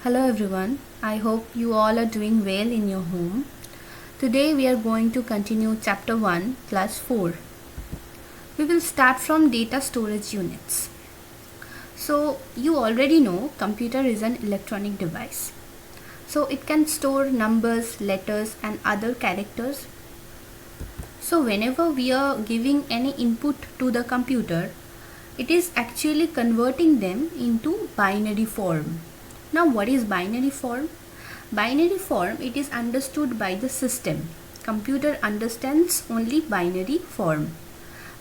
Hello everyone, I hope you all are doing well in your home. Today we are going to continue chapter 1 class 4. We will start from data storage units. So you already know computer is an electronic device. So it can store numbers, letters and other characters. So whenever we are giving any input to the computer, it is actually converting them into binary form. Now what is binary form? Binary form, it is understood by the system. Computer understands only binary form.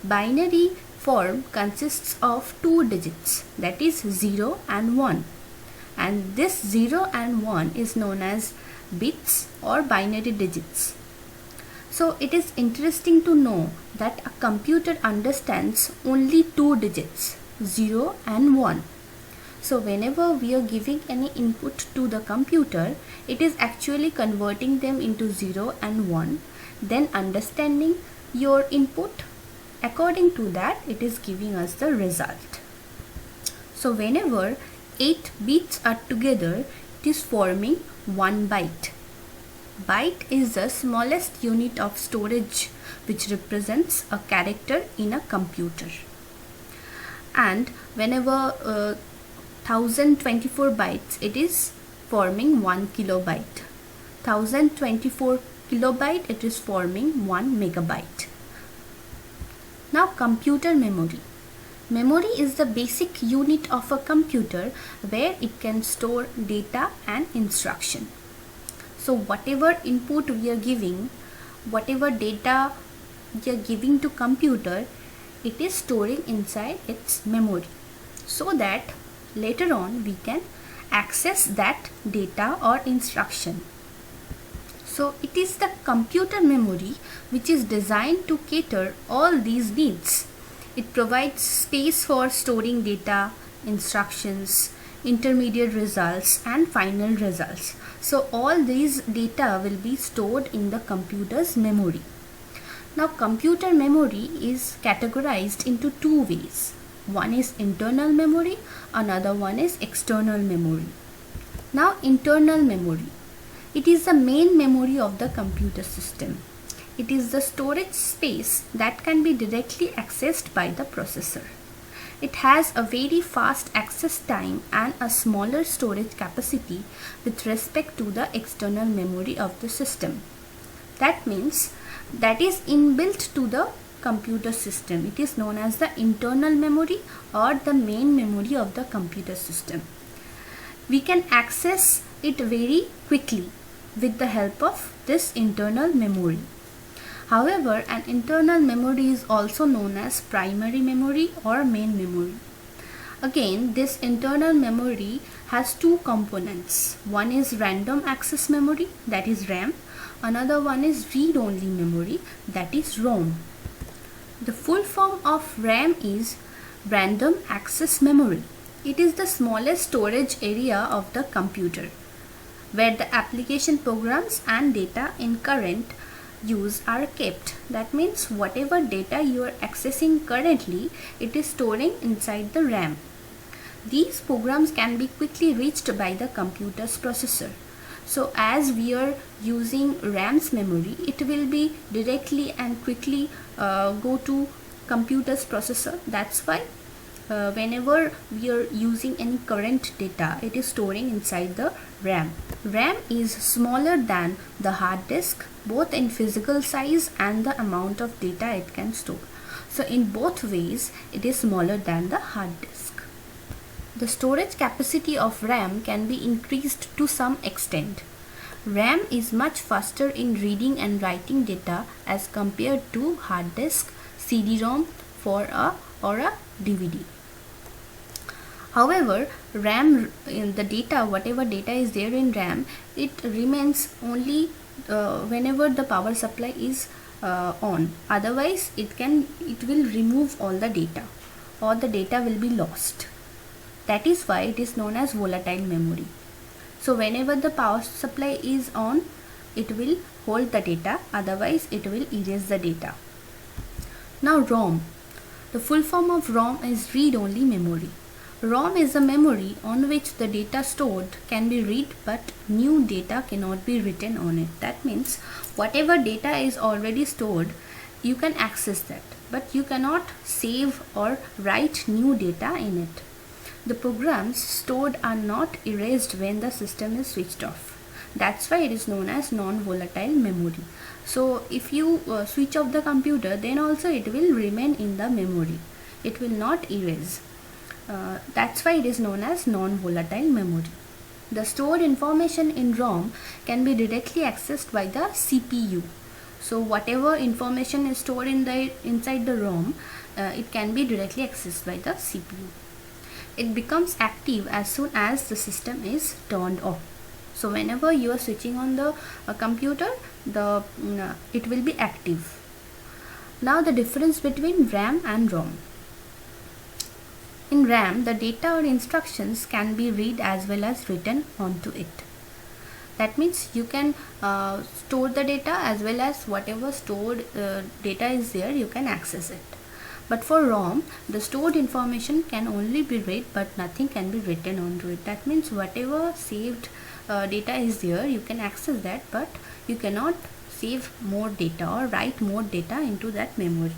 Binary form consists of two digits, that is 0 and 1. And this 0 and 1 is known as bits or binary digits. So it is interesting to know that a computer understands only two digits, 0 and 1. So whenever we are giving any input to the computer, it is actually converting them into 0 and 1, then understanding your input. According to that, it is giving us the result. So whenever 8 bits are together, it is forming 1 byte. Byte is the smallest unit of storage which represents a character in a computer. And whenever 1024 bytes, it is forming 1 kilobyte. 1024 kilobyte, it is forming 1 megabyte. Now computer memory. Memory is the basic unit of a computer where it can store data and instruction. So whatever input we are giving, whatever data we are giving to computer, it is storing inside its memory, so that later on we can access that data or instruction. So it is the computer memory which is designed to cater all these needs. It provides space for storing data, instructions, intermediate results and final results. So all these data will be stored in the computer's memory. Now computer memory is categorized into two ways. One is internal memory, another one is external memory. Now internal memory. It is the main memory of the computer system. It is the storage space that can be directly accessed by the processor. It has a very fast access time and a smaller storage capacity with respect to the external memory of the system. That means that is inbuilt to the computer system. It is known as the internal memory or the main memory of the computer system. We can access it very quickly with the help of this internal memory. However, an internal memory is also known as primary memory or main memory. Again, this internal memory has two components. One is random access memory, that is RAM. Another one is read-only memory, that is ROM. The full form of RAM is random access memory. It is the smallest storage area of the computer, where the application programs and data in current use are kept. That means whatever data you are accessing currently, it is storing inside the RAM. These programs can be quickly reached by the computer's processor. So as we are using RAM's memory, it will be directly and quickly go to computer's processor. That's why whenever we are using any current data, it is storing inside the RAM. RAM is smaller than the hard disk, both in physical size and the amount of data it can store. So in both ways, it is smaller than the hard disk. The storage capacity of RAM can be increased to some extent. RAM is much faster in reading and writing data as compared to hard disk, CD-ROM or a DVD. However, RAM, the data, whatever data is there in RAM, it remains only whenever the power supply is on. Otherwise, it will remove all the data, or the data will be lost. That is why it is known as volatile memory. So whenever the power supply is on, it will hold the data, otherwise it will erase the data. Now ROM. The full form of ROM is read-only memory. ROM is a memory on which the data stored can be read, but new data cannot be written on it. That means whatever data is already stored, you can access that, but you cannot save or write new data in it. The programs stored are not erased when the system is switched off. That's why it is known as non-volatile memory. So if you switch off the computer, then also it will remain in the memory. It will not erase. That's why it is known as non-volatile memory. The stored information in ROM can be directly accessed by the CPU. So whatever information is stored inside the ROM, it can be directly accessed by the CPU. It becomes active as soon as the system is turned off. So whenever you are switching on the computer, it will be active. Now the difference between RAM and ROM. In RAM, the data or instructions can be read as well as written onto it. That means you can store the data as well as whatever stored data is there, you can access it. But for ROM, the stored information can only be read, but nothing can be written onto it. That means whatever saved data is there, you can access that, but you cannot save more data or write more data into that memory.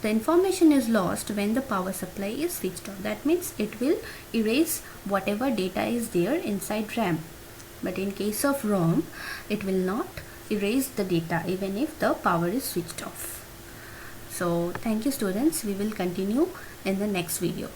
The information is lost when the power supply is switched off. That means it will erase whatever data is there inside RAM. But in case of ROM, it will not erase the data even if the power is switched off. So thank you students. We will continue in the next video.